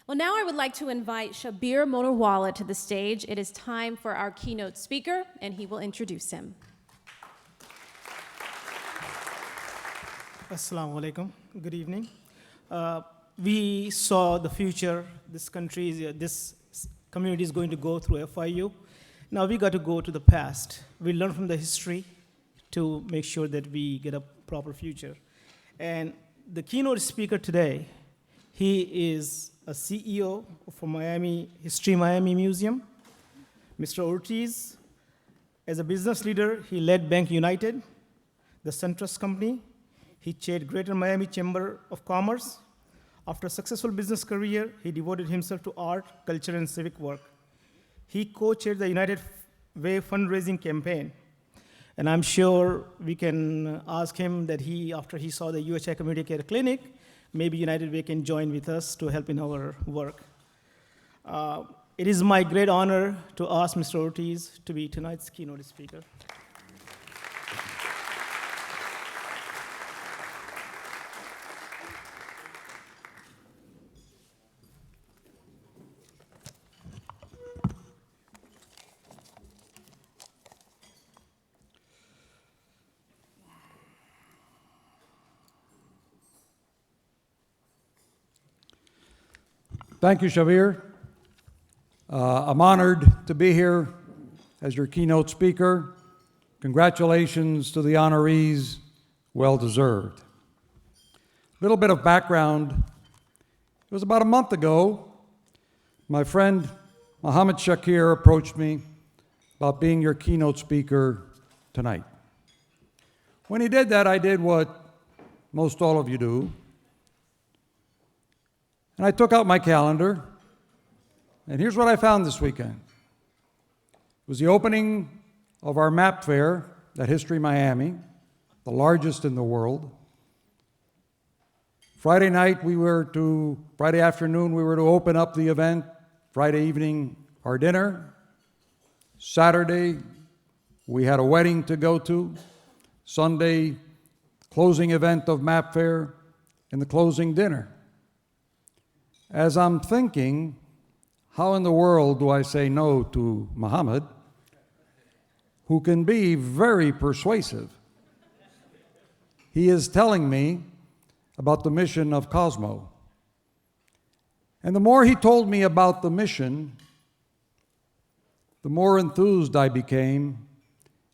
Well, now I would like to invite Shabir Motorwala to the stage. It is time for our keynote speaker, and he will introduce him. Assalamu alaikum. Good evening. We saw the future. This country, this community is going to go through FIU. Now we got to go to the past. We learn from the history to make sure that we get a proper future. And the keynote speaker today, he is a CEO for History Miami Museum. Mr. Ortiz, as a business leader, he led Bank United, the SunTrust company. He chaired Greater Miami Chamber of Commerce. After a successful business career, he devoted himself to art, culture, and civic work. He co-chaired the United Way fundraising campaign. And I'm sure we can ask him that after he saw the UHI Community Care Clinic, maybe United Way can join with us to help in our work. It is my great honor to ask Mr. Ortiz to be tonight's keynote speaker. Thank you, Shabir. I'm honored to be here as your keynote speaker. Congratulations to the honorees, well deserved. A little bit of background. It was about a month ago, my friend Mohammed Shakir approached me about being your keynote speaker tonight. When he did that, I did what most all of you do. And I took out my calendar, and here's what I found this weekend. It was the opening of our map fair at History Miami, the largest in the world. Friday afternoon, we were to open up the event. Friday evening, our dinner. Saturday, we had a wedding to go to. Sunday, closing event of map fair, and the closing dinner. As I'm thinking, how in the world do I say no to Muhammad, who can be very persuasive? He is telling me about the mission of Cosmo. And the more he told me about the mission, the more enthused I became.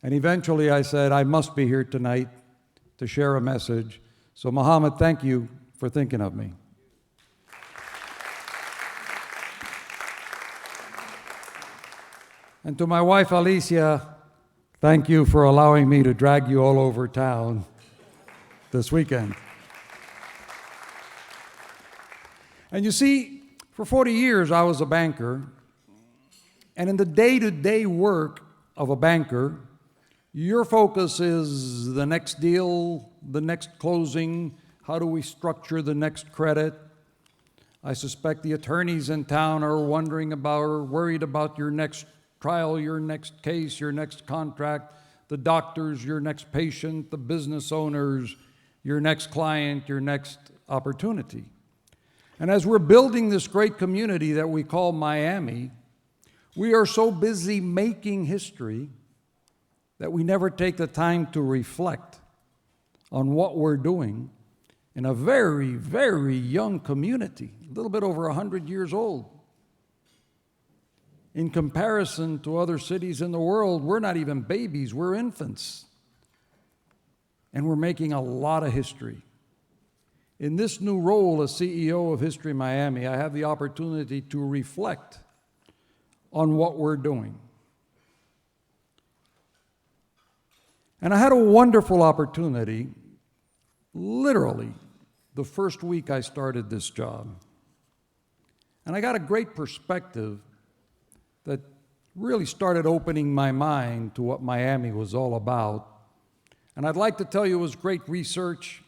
And eventually I said, I must be here tonight to share a message. So Muhammad, thank you for thinking of me. And to my wife, Alicia, thank you for allowing me to drag you all over town this weekend. And you see, for 40 years, I was a banker. And in the day-to-day work of a banker, your focus is the next deal, the next closing, how do we structure the next credit. I suspect the attorneys in town are worried about your next trial, your next case, your next contract, the doctors, your next patient, the business owners, your next client, your next opportunity. And as we're building this great community that we call Miami, we are so busy making history that we never take the time to reflect on what we're doing in a very, very young community, a little bit over 100 years old. In comparison to other cities in the world, we're not even babies, we're infants. And we're making a lot of history. In this new role as CEO of History Miami, I have the opportunity to reflect on what we're doing. And I had a wonderful opportunity, literally, the first week I started this job. And I got a great perspective that really started opening my mind to what Miami was all about. And I'd like to tell you it was great research,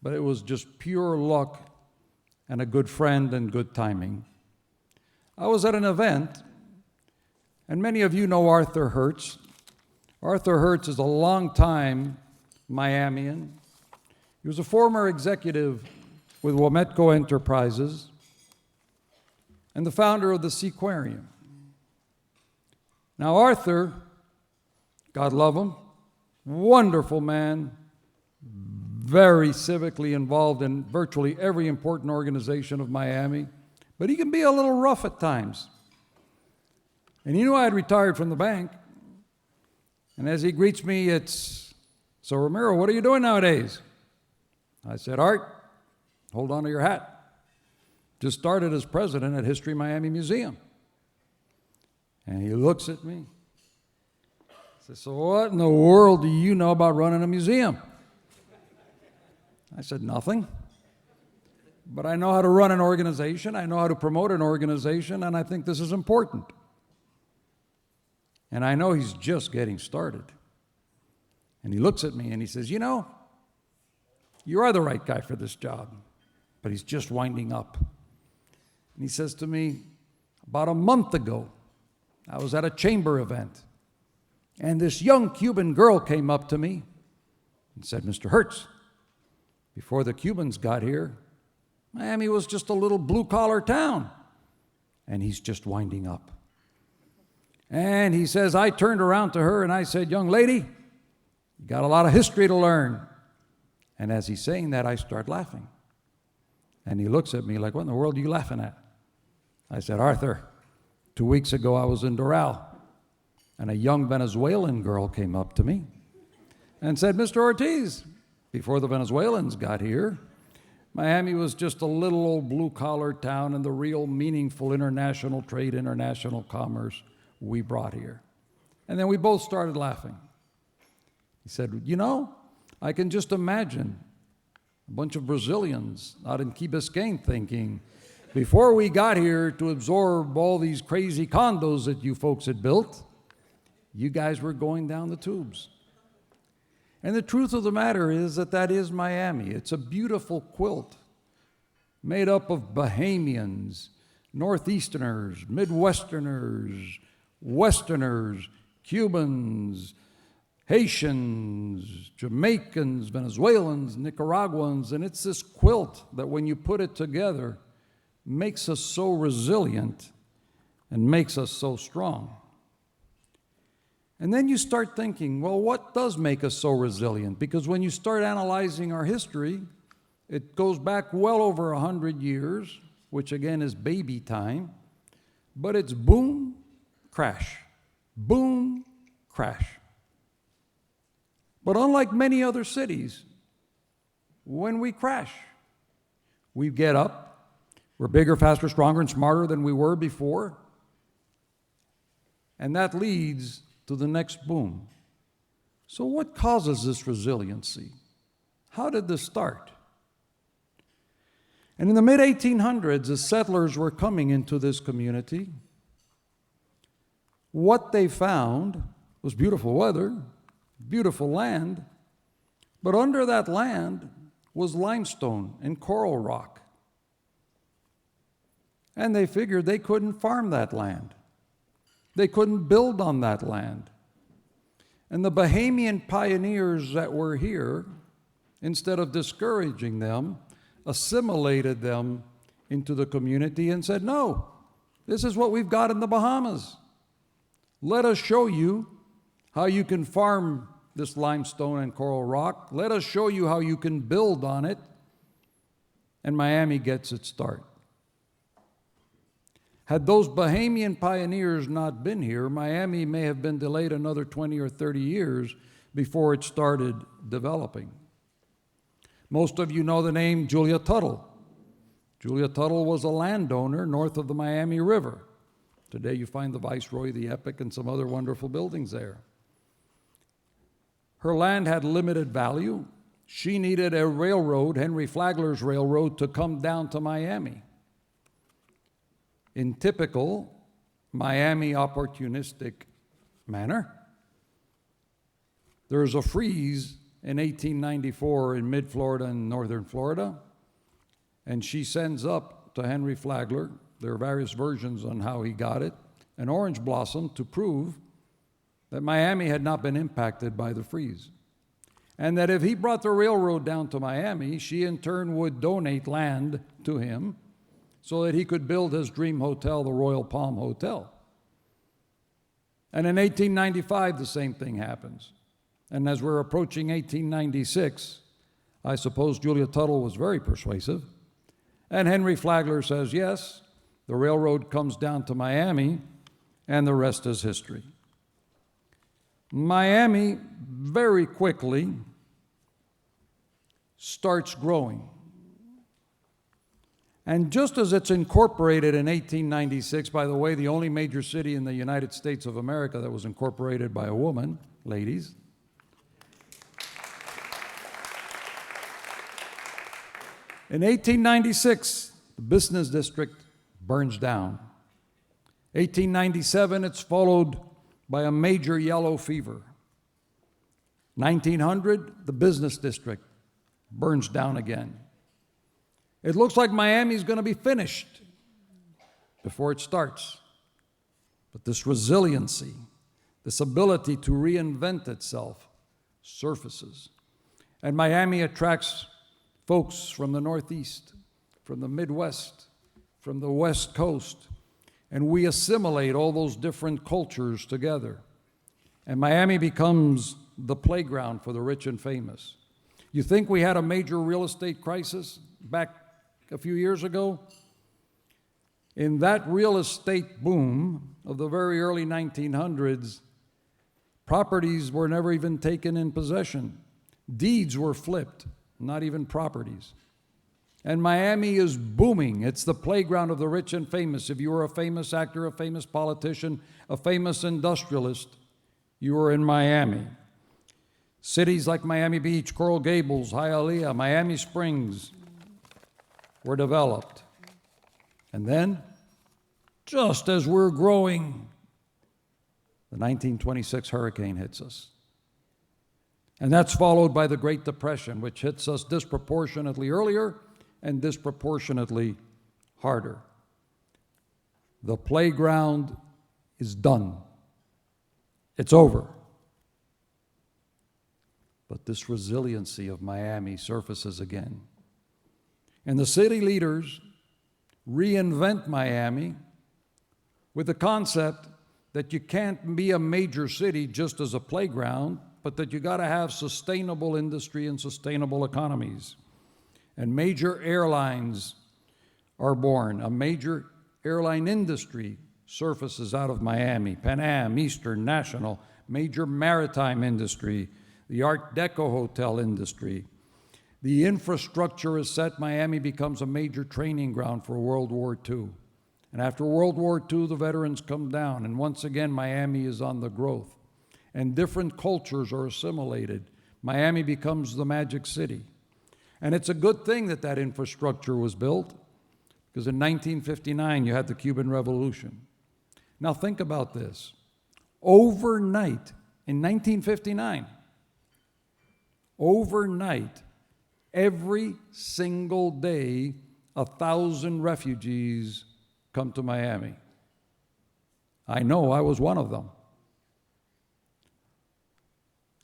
but it was just pure luck and a good friend and good timing. I was at an event, and many of you know Arthur Hertz. Arthur Hertz is a longtime Miamian. He was a former executive with Wometco Enterprises. and the founder of the Seaquarium. Now, Arthur, God love him, wonderful man, very civically involved in virtually every important organization of Miami, but he can be a little rough at times. And he knew I had retired from the bank. And as he greets me, it's, "So Ramiro, what are you doing nowadays?" I said, "Art, hold on to your hat. Just started as president at History Miami Museum." And he looks at me. He says, "So what in the world do you know about running a museum?" I said, "Nothing. But I know how to run an organization, I know how to promote an organization, and I think this is important." And I know he's just getting started. And he looks at me and he says, "You know, you are the right guy for this job," but he's just winding up. And he says to me, "About a month ago, I was at a chamber event, and this young Cuban girl came up to me and said, 'Mr. Hertz, before the Cubans got here, Miami was just a little blue-collar town.'" And he's just winding up. And he says, I turned around to her and I said, "Young lady, you got a lot of history to learn." And as he's saying that, I start laughing. And he looks at me like, "What in the world are you laughing at?" I said, "Arthur, 2 weeks ago I was in Doral, and a young Venezuelan girl came up to me and said, 'Mr. Ortiz, before the Venezuelans got here, Miami was just a little old blue-collar town, and the real meaningful international trade, international commerce we brought here.'" And then we both started laughing. He said, "You know, I can just imagine a bunch of Brazilians out in Key Biscayne thinking, before we got here to absorb all these crazy condos that you folks had built, you guys were going down the tubes." And the truth of the matter is that is Miami. It's a beautiful quilt made up of Bahamians, Northeasterners, Midwesterners, Westerners, Cubans, Haitians, Jamaicans, Venezuelans, Nicaraguans, and it's this quilt that when you put it together makes us so resilient and makes us so strong. And then you start thinking, well, what does make us so resilient? Because when you start analyzing our history, it goes back well over 100 years, which again is baby time, but it's boom, crash, boom, crash. But unlike many other cities, when we crash, we get up, we're bigger, faster, stronger, and smarter than we were before, and that leads to the next boom. So what causes this resiliency? How did this start? And in the mid-1800s, as settlers were coming into this community, what they found was beautiful weather, beautiful land, but under that land was limestone and coral rock. And they figured they couldn't farm that land. They couldn't build on that land. And the Bahamian pioneers that were here, instead of discouraging them, assimilated them into the community and said, "No, this is what we've got in the Bahamas. Let us show you how you can farm this limestone and coral rock. Let us show you how you can build on it." And Miami gets its start. Had those Bahamian pioneers not been here, Miami may have been delayed another 20 or 30 years before it started developing. Most of you know the name Julia Tuttle. Julia Tuttle was a landowner north of the Miami River. Today you find the Viceroy, the Epic, and some other wonderful buildings there. Her land had limited value. She needed a railroad, Henry Flagler's railroad, to come down to Miami. In typical Miami opportunistic manner, there's a freeze in 1894 in mid-Florida and northern Florida, and she sends up to Henry Flagler, there are various versions on how he got it, an orange blossom to prove that Miami had not been impacted by the freeze. And that if he brought the railroad down to Miami, she in turn would donate land to him, so that he could build his dream hotel, the Royal Palm Hotel. And in 1895, the same thing happens. And as we're approaching 1896, I suppose Julia Tuttle was very persuasive. And Henry Flagler says, yes, the railroad comes down to Miami, and the rest is history. Miami very quickly starts growing. And just as it's incorporated in 1896, by the way, the only major city in the United States of America that was incorporated by a woman, ladies. In 1896, the business district burns down. 1897, it's followed by a major yellow fever. 1900, the business district burns down again. It looks like Miami's going to be finished before it starts. But this resiliency, this ability to reinvent itself, surfaces. And Miami attracts folks from the Northeast, from the Midwest, from the West Coast, and we assimilate all those different cultures together. And Miami becomes the playground for the rich and famous. You think we had a major real estate crisis back a few years ago? In that real estate boom of the very early 1900s, properties were never even taken in possession. Deeds were flipped, not even properties. And Miami is booming. It's the playground of the rich and famous. If you were a famous actor, a famous politician, a famous industrialist, you were in Miami. Cities like Miami Beach, Coral Gables, Hialeah, Miami Springs were developed. And then, just as we're growing, the 1926 hurricane hits us. And that's followed by the Great Depression, which hits us disproportionately earlier and disproportionately harder. The playground is done. It's over. But this resiliency of Miami surfaces again. And the city leaders reinvent Miami with the concept that you can't be a major city just as a playground, but that you got to have sustainable industry and sustainable economies. And major airlines are born. A major airline industry surfaces out of Miami. Pan Am, Eastern, National, major maritime industry, the Art Deco hotel industry. The infrastructure is set. Miami becomes a major training ground for World War II. And after World War II, the veterans come down, and once again, Miami is on the growth. And different cultures are assimilated. Miami becomes the magic city. And it's a good thing that that infrastructure was built, because in 1959, you had the Cuban Revolution. Now think about this. Overnight, in 1959, overnight, every single day, 1,000 refugees come to Miami. I know, I was one of them.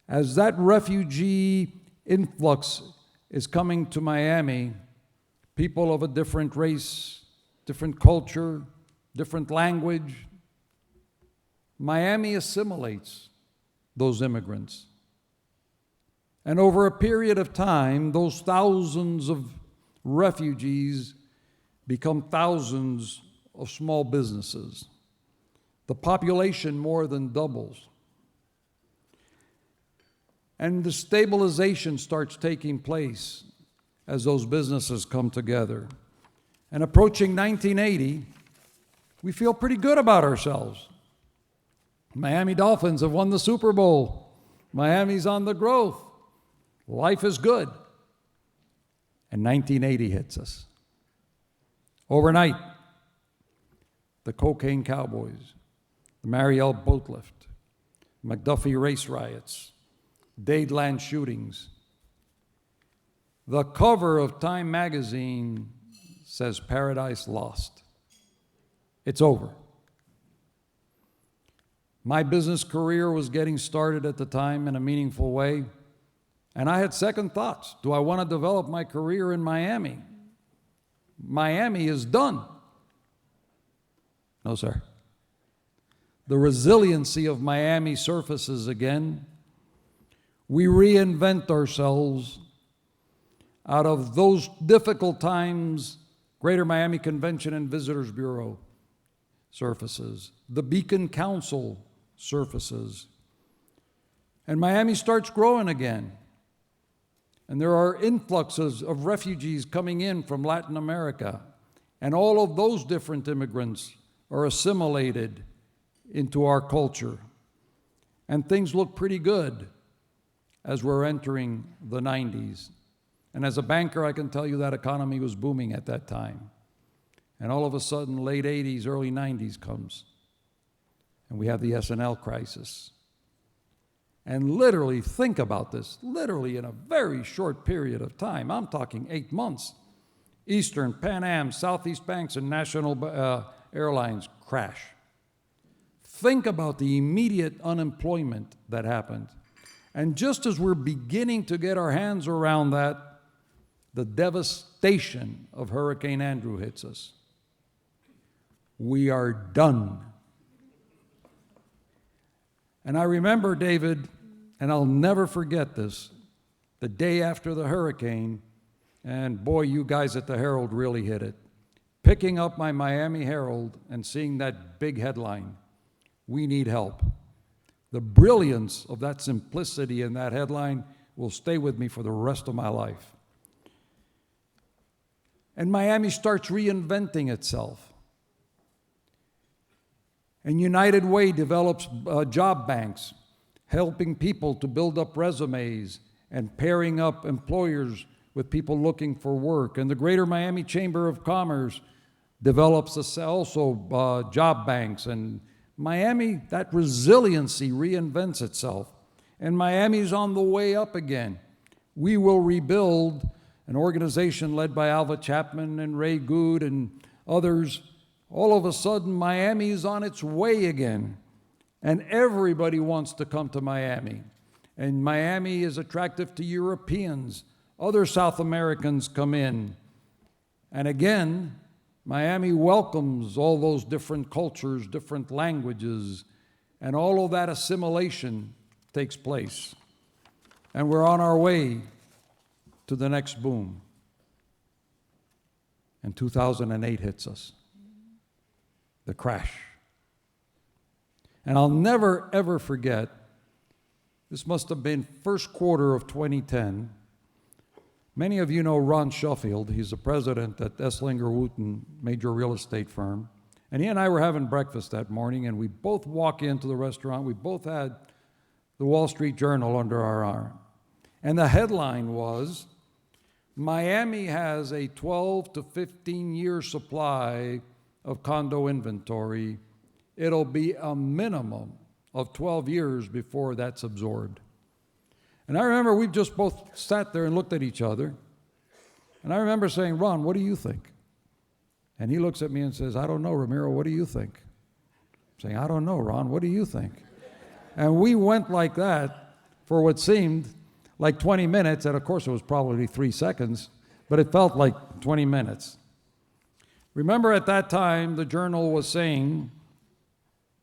As that refugee influx is coming to Miami, people of a different race, different culture, different language, Miami assimilates those immigrants. And over a period of time, those thousands of refugees become thousands of small businesses. The population more than doubles. And the stabilization starts taking place as those businesses come together. And approaching 1980, we feel pretty good about ourselves. Miami Dolphins have won the Super Bowl. Miami's on the growth. Life is good. And 1980 hits us. Overnight, the cocaine cowboys, the Mariel boat lift, McDuffie race riots, Dadeland shootings. The cover of Time magazine says Paradise Lost. It's over. My business career was getting started at the time in a meaningful way, and I had second thoughts. Do I want to develop my career in Miami? Miami is done. No, sir. The resiliency of Miami surfaces again. We reinvent ourselves out of those difficult times. Greater Miami Convention and Visitors Bureau surfaces. The Beacon Council surfaces. And Miami starts growing again. And there are influxes of refugees coming in from Latin America. And all of those different immigrants are assimilated into our culture. And things look pretty good as we're entering the 90s. And as a banker, I can tell you that economy was booming at that time. And all of a sudden, late 80s, early 90s comes. And we have the S&L crisis. And literally, think about this, literally in a very short period of time, I'm talking 8 months, Eastern, Pan Am, Southeast Banks, and National Airlines crash. Think about the immediate unemployment that happened. And just as we're beginning to get our hands around that, the devastation of Hurricane Andrew hits us. We are done. And I remember, David, and I'll never forget this, the day after the hurricane, and boy, you guys at the Herald really hit it. Picking up my Miami Herald and seeing that big headline, "We need help." The brilliance of that simplicity in that headline will stay with me for the rest of my life. And Miami starts reinventing itself. And United Way develops job banks, helping people to build up resumes and pairing up employers with people looking for work. And the Greater Miami Chamber of Commerce develops also job banks. And Miami, that resiliency reinvents itself. And Miami's on the way up again. We will rebuild an organization led by Alva Chapman and Ray Good and others. All of a sudden, Miami is on its way again. And everybody wants to come to Miami. And Miami is attractive to Europeans. Other South Americans come in. And again, Miami welcomes all those different cultures, different languages, and all of that assimilation takes place. And we're on our way to the next boom. And 2008 hits us. The crash. And I'll never, ever forget, this must have been first quarter of 2010. Many of you know Ron Sheffield. He's the president at Esslinger Wooten, major real estate firm. And he and I were having breakfast that morning, and we both walk into the restaurant. We both had the Wall Street Journal under our arm. And the headline was, Miami has a 12 to 15-year supply of condo inventory. It'll be a minimum of 12 years before that's absorbed. And I remember we just both sat there and looked at each other. And I remember saying, "Ron, what do you think?" And he looks at me and says, "I don't know, Ramiro, what do you think?" I'm saying, "I don't know, Ron, what do you think?" And we went like that for what seemed like 20 minutes, and of course it was probably 3 seconds, but it felt like 20 minutes. Remember at that time, the journal was saying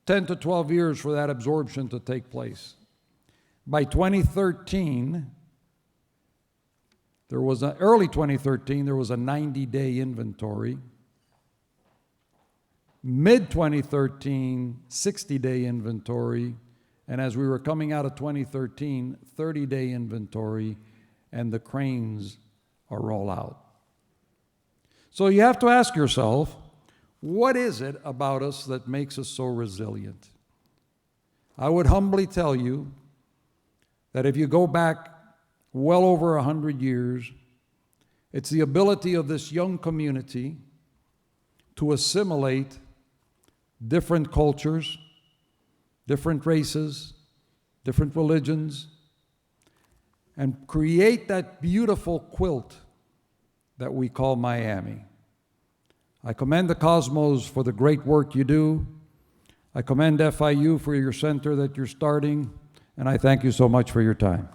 10 to 12 years for that absorption to take place. By 2013, early 2013, there was a 90-day inventory. Mid-2013, 60-day inventory. And as we were coming out of 2013, 30-day inventory, and the cranes are all out. So you have to ask yourself, what is it about us that makes us so resilient? I would humbly tell you that if you go back well over 100 years, it's the ability of this young community to assimilate different cultures, different races, different religions, and create that beautiful quilt that we call Miami. I commend the Cosmos for the great work you do. I commend FIU for your center that you're starting, and I thank you so much for your time.